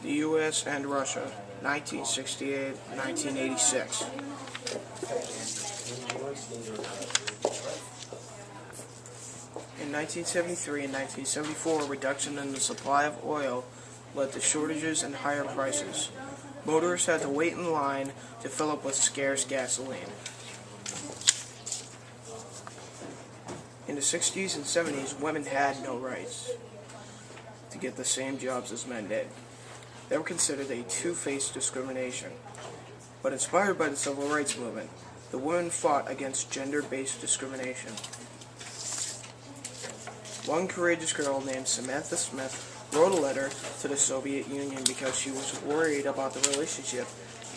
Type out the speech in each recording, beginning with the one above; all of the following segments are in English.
The U.S. and Russia, 1968-1986. In 1973 and 1974, a reduction in the supply of oil led to shortages and higher prices. Motorists had to wait in line to fill up with scarce gasoline. In the 60s and 70s, women had no rights to get the same jobs as men did. They were considered a two-faced discrimination. But inspired by the civil rights movement, the women fought against gender-based discrimination. One courageous girl named Samantha Smith wrote a letter to the Soviet Union because she was worried about the relationship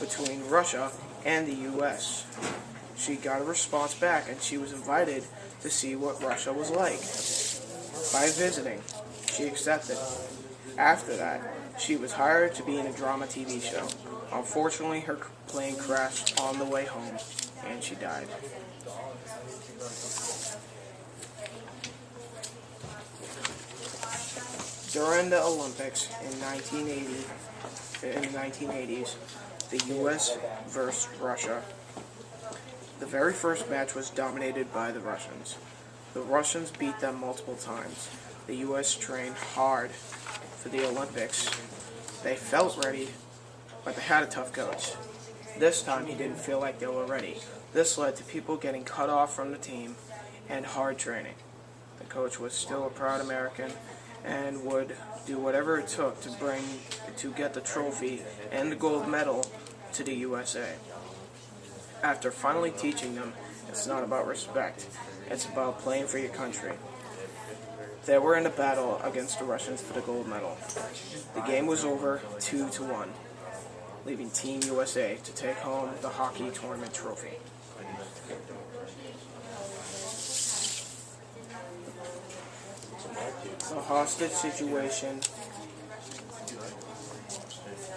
between Russia and the U.S. She got a response back, and she was invited to see what Russia was like. By visiting, she accepted. After that, she was hired to be in a drama TV show. Unfortunately, her plane crashed on the way home, and she died. During the Olympics in the 1980s, the U.S. versus Russia. The very first match was dominated by the Russians. The Russians beat them multiple times. The U.S. trained hard for the Olympics. They felt ready, but they had a tough coach. This time he didn't feel like they were ready. This led to people getting cut off from the team and hard training. The coach was still a proud American and would do whatever it took to get the trophy and the gold medal to the USA. After finally teaching them, it's not about respect, it's about playing for your country. They were in a battle against the Russians for the gold medal. The game was over 2-1, leaving Team USA to take home the hockey tournament trophy. The hostage situation.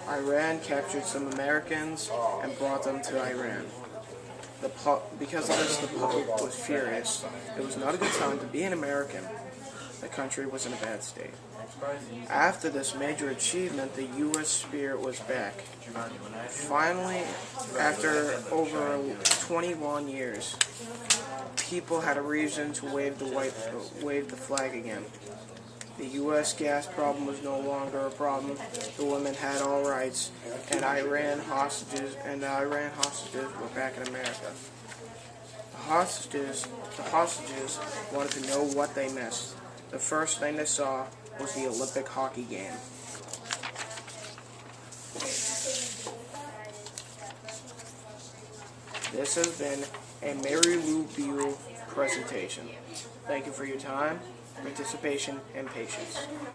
Iran captured some Americans and brought them to Iran. Because of this, the public was furious. It was not a good time to be an American. The country was in a bad state. After this major achievement, the U.S. spirit was back. Finally, after over 21 years, people had a reason to wave the flag again. The U.S. gas problem was no longer a problem. The women had all rights, and Iran hostages were back in America. The hostages wanted to know what they missed. The first thing they saw was the Olympic hockey game. This has been a Mary Lou Buell presentation. Thank you for your time, participation, and patience.